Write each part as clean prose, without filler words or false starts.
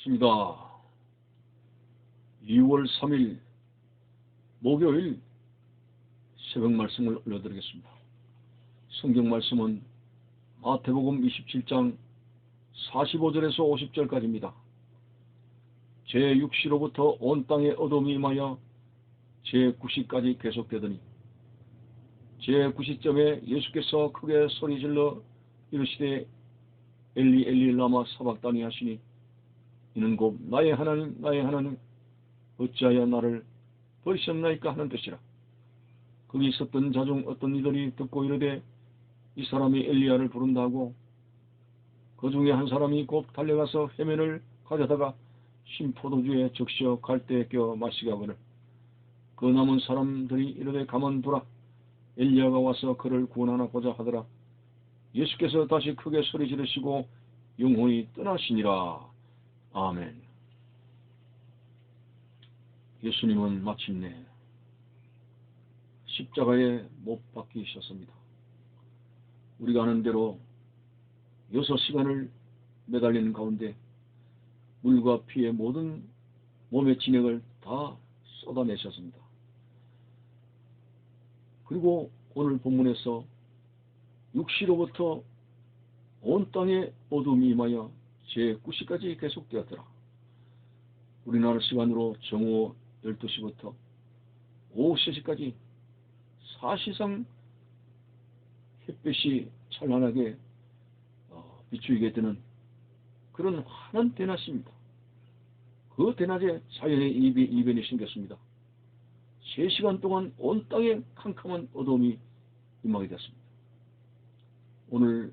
있습니다. 2월 3일 목요일 새벽 말씀을 올려드리겠습니다. 성경 말씀은 마태복음 27장 45절에서 50절까지입니다. 제6시로부터 온 땅에 어둠이 임하여 제9시까지 계속되더니 제9시점에 예수께서 크게 소리질러 이르시되 엘리 엘리 라마 사박다니 하시니 이는 곧 나의 하나님 나의 하나님 어찌하여 나를 버리셨나이까 하는 뜻이라. 거기 있었던 자 중 어떤 이들이 듣고 이르되 이 사람이 엘리야를 부른다 하고 그 중에 한 사람이 곧 달려가서 해면을 가져다가 신 포도주에 적셔 갈대에 껴 마시게 하거늘 그 남은 사람들이 이르되 가만두라 엘리야가 와서 그를 구원하나 보자 하더라. 예수께서 다시 크게 소리 지르시고 영혼이 떠나시니라. 아멘. 예수님은 마침내 십자가에 못 박히셨습니다. 우리가 아는 대로 6시간을 매달리는 가운데 물과 피의 모든 몸의 진액을 다 쏟아내셨습니다. 그리고 오늘 본문에서 6시로부터 온 땅에 어둠이 임하여 제9시까지 계속되었더라. 우리나라 시간으로 정오 12시부터 오후 3시까지 사실상 햇빛이 찬란하게 비추게 되는 그런 환한 대낮입니다. 그 대낮에 자연의 이변이 생겼습니다. 3시간 동안 온 땅에 캄캄한 어둠이 임하게 됐습니다. 오늘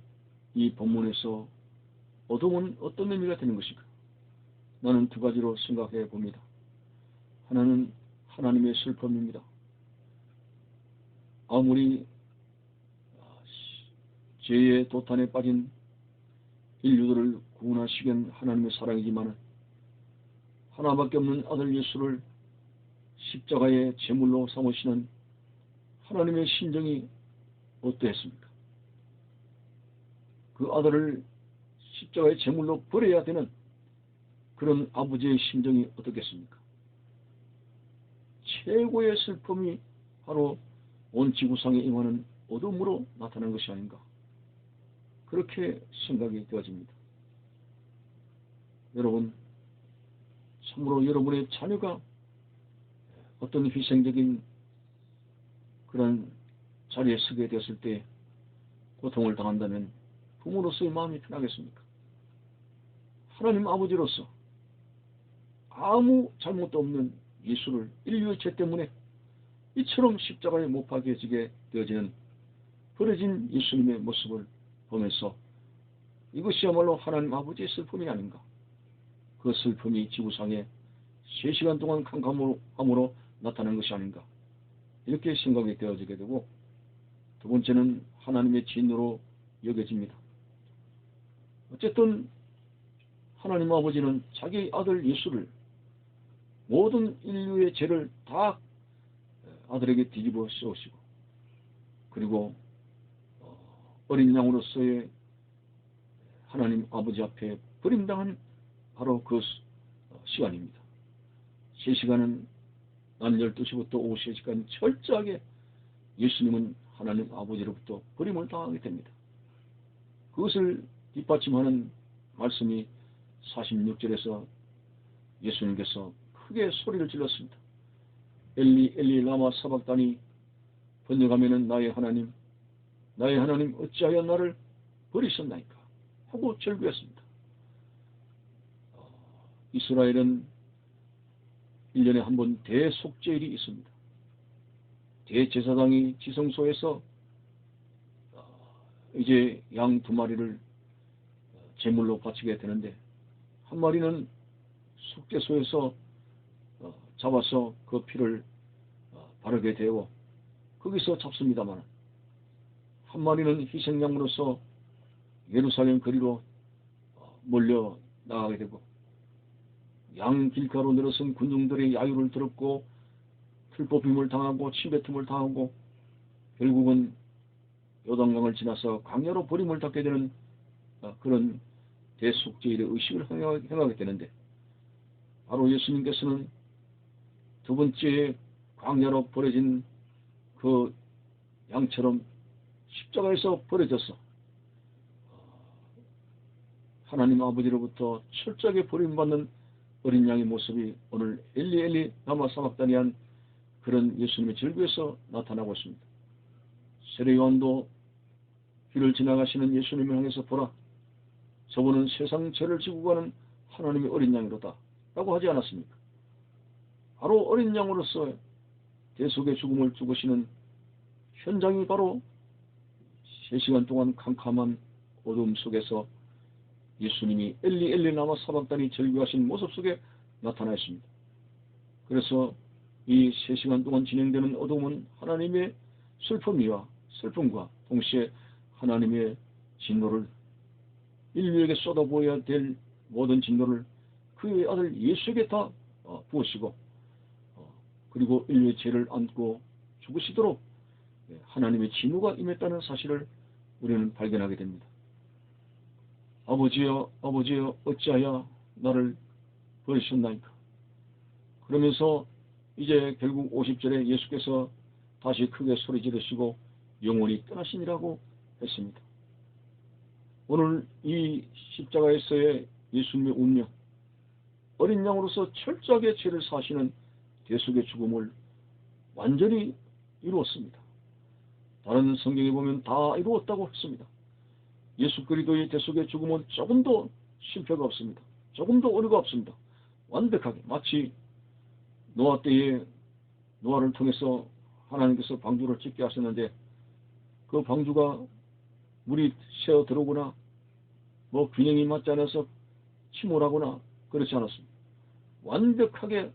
이 본문에서 어둠은 어떤 의미가 되는 것인가? 나는 두 가지로 생각해 봅니다. 하나는 하나님의 슬픔입니다. 아무리 죄의 도탄에 빠진 인류들을 구원하시긴 하나님의 사랑이지만 하나밖에 없는 아들 예수를 십자가의 제물로 삼으시는 하나님의 심정이 어떠했습니까? 그 아들을 십자가의 제물로 버려야 되는 그런 아버지의 심정이 어떻겠습니까? 최고의 슬픔이 바로 온 지구상에 임하는 어둠으로 나타난 것이 아닌가, 그렇게 생각이 되어집니다. 여러분, 참으로 여러분의 자녀가 어떤 희생적인 그런 자리에 서게 되었을 때 고통을 당한다면 부모로서의 마음이 편하겠습니까? 하나님 아버지로서 아무 잘못도 없는 예수를 인류의 죄 때문에 이처럼 십자가에 못 박혀지게 되어지는 버려진 예수님의 모습을 보면서 이것이야말로 하나님 아버지의 슬픔이 아닌가. 그 슬픔이 지구상에 3시간 동안 캄캄함으로 나타난 것이 아닌가, 이렇게 생각이 되어지게 되고, 두 번째는 하나님의 진노로 여겨집니다. 어쨌든 하나님 아버지는 자기 아들 예수를 모든 인류의 죄를 다 아들에게 뒤집어 씌우시고, 그리고 어린 양으로서의 하나님 아버지 앞에 버림당한 바로 그 시간입니다. 3시간은 낮 12시부터 오후 3시간 철저하게 예수님은 하나님 아버지로부터 버림을 당하게 됩니다. 그것을 뒷받침하는 말씀이 46절에서 예수님께서 크게 소리를 질렀습니다. 엘리 엘리 라마 사박다니, 번역하면은 나의 하나님 어찌하여 나를 버리셨나이까 하고 절규했습니다. 이스라엘은 1년에 한 번 대속죄일이 있습니다. 대제사장이 지성소에서 이제 양 2마리를 제물로 바치게 되는데, 한 마리는 속죄소에서 잡아서 그 피를 바르게 되고 거기서 잡습니다만, 한 마리는 희생양으로서 예루살렘 거리로 몰려 나가게 되고, 양 길가로 늘어선 군중들의 야유를 들었고 틀뽑힘을 당하고 침뱉음을 당하고 결국은 요단강을 지나서 광야로 버림을 받게 되는 그런 대속죄일의 의식을 행하게 되는데, 바로 예수님께서는 두 번째 광야로 버려진 그 양처럼 십자가에서 버려져서 하나님 아버지로부터 철저하게 버림받는 어린 양의 모습이 오늘 엘리 엘리 라마 사박다니한 그런 예수님의 절규에서 나타나고 있습니다. 세례 요한도 길을 지나가시는 예수님을 향해서 보라, 저분은 세상 죄를 지고 가는 하나님의 어린 양이로다 라고 하지 않았습니까? 바로 어린 양으로서 대속의 죽음을 죽으시는 현장이 바로 3시간 동안 캄캄한 어둠 속에서 예수님이 엘리 엘리 라마 사박다니 절규하신 모습 속에 나타나 있습니다. 그래서 이 3시간 동안 진행되는 어둠은 하나님의 슬픔과 동시에 하나님의 진노를, 인류에게 쏟아부어야 될 모든 진노를 그의 아들 예수에게 다 부으시고 그리고 인류의 죄를 안고 죽으시도록 하나님의 진노가 임했다는 사실을 우리는 발견하게 됩니다. 아버지여 아버지여 어찌하여 나를 버리셨나이까. 그러면서 이제 결국 50절에 예수께서 다시 크게 소리 지르시고 영원히 떠나시니라고 했습니다. 오늘 이 십자가에서의 예수님의 운명, 어린 양으로서 철저하게 죄를 사시는 대속의 죽음을 완전히 이루었습니다. 다른 성경에 보면 다 이루었다고 했습니다. 예수 그리스도의 대속의 죽음은 조금도 실패가 없습니다. 조금도 오류가 없습니다. 완벽하게 마치 노아 때에 노아를 통해서 하나님께서 방주를 짓게 하셨는데 그 방주가 물이 새어 들어오거나 뭐 균형이 맞지 않아서 침몰하거나 그렇지 않았습니다. 완벽하게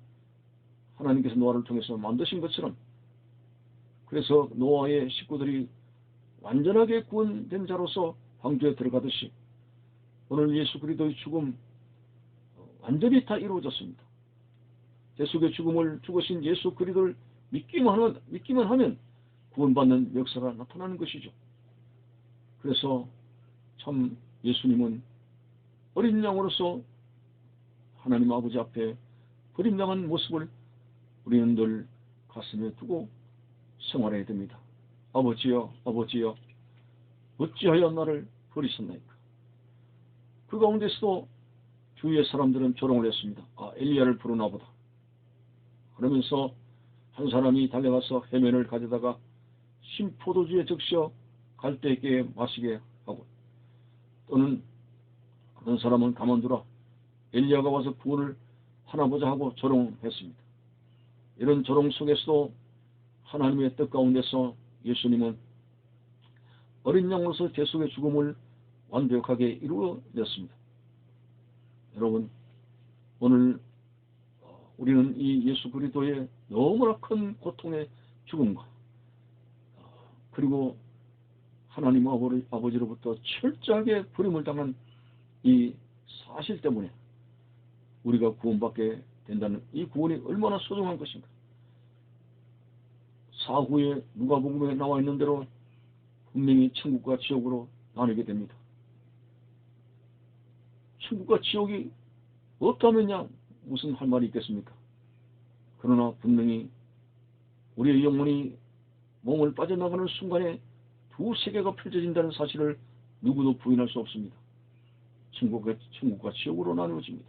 하나님께서 노아를 통해서 만드신 것처럼, 그래서 노아의 식구들이 완전하게 구원된 자로서 방주에 들어가듯이 오늘 예수 그리스도의 죽음 완전히 다 이루어졌습니다. 대속의 죽음을 죽으신 예수 그리스도를 믿기만 하면 구원받는 역사가 나타나는 것이죠. 그래서 참 예수님은 어린 양으로서 하나님 아버지 앞에 버림당한 모습을 우리는 늘 가슴에 두고 생활해야 됩니다. 아버지여 아버지여 어찌하여 나를 버리셨나이까. 그 가운데서도 주위의 사람들은 조롱을 했습니다. 엘리야를 부르나 보다. 그러면서 한 사람이 달려가서 해면을 가져다가 신포도주에 적셔 갈대에게 마시게 하고, 또는 어떤 사람은 가만두라, 엘리야가 와서 구원을 하나 보자 하고 조롱했습니다. 이런 조롱 속에서도 하나님의 뜻 가운데서 예수님은 어린 양으로서 대속의 죽음을 완벽하게 이루어냈습니다. 여러분, 오늘 우리는 이 예수 그리스도의 너무나 큰 고통의 죽음과 그리고 하나님 아버지로부터 철저하게 버림을 당한 이 사실 때문에 우리가 구원받게 된다는 이 구원이 얼마나 소중한 것인가. 사후에 누가복음에 나와 있는 대로 분명히 천국과 지옥으로 나뉘게 됩니다. 천국과 지옥이 없다면야 무슨 할 말이 있겠습니까? 그러나 분명히 우리의 영혼이 몸을 빠져나가는 순간에 두 세계가 펼쳐진다는 사실을 누구도 부인할 수 없습니다. 천국과 지옥으로 나누어집니다.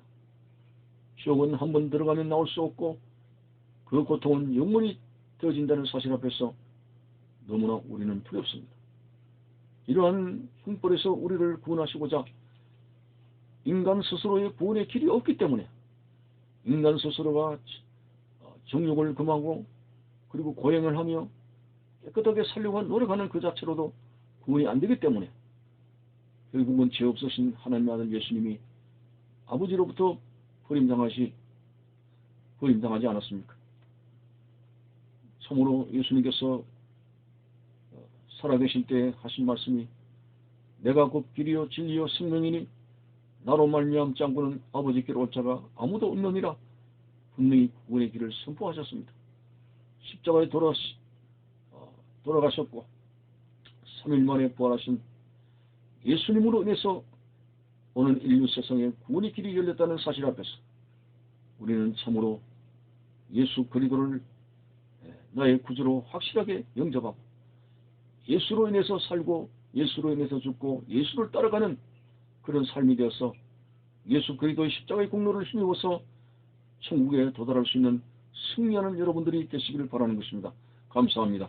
지옥은 한번 들어가면 나올 수 없고 그 고통은 영원히 되어진다는 사실 앞에서 너무나 우리는 두렵습니다. 이러한 형벌에서 우리를 구원하시고자 인간 스스로의 구원의 길이 없기 때문에 인간 스스로가 정욕을 금하고 그리고 고행을 하며 깨끗하게 살려고 노력하는 그 자체로도 구원이 안 되기 때문에 결국은 죄 없으신 하나님의 아들 예수님이 아버지로부터 버림당하지 않았습니까? 참으로 예수님께서 살아계실 때 하신 말씀이 내가 곧 길이요 진리요 생명이니 나로 말미암지 않고는 아버지께로 올 자가 아무도 없느니라 분명히 구원의 길을 선포하셨습니다. 십자가에 돌아가셨고 3일 만에 부활하신 예수님으로 인해서 오늘 인류 세상에 구원의 길이 열렸다는 사실 앞에서 우리는 참으로 예수 그리스도를 나의 구주로 확실하게 영접하고 예수로 인해서 살고 예수로 인해서 죽고 예수를 따라가는 그런 삶이 되어서 예수 그리스도의 십자가의 공로를 힘입어서 천국에 도달할 수 있는 승리하는 여러분들이 되시기를 바라는 것입니다. 감사합니다.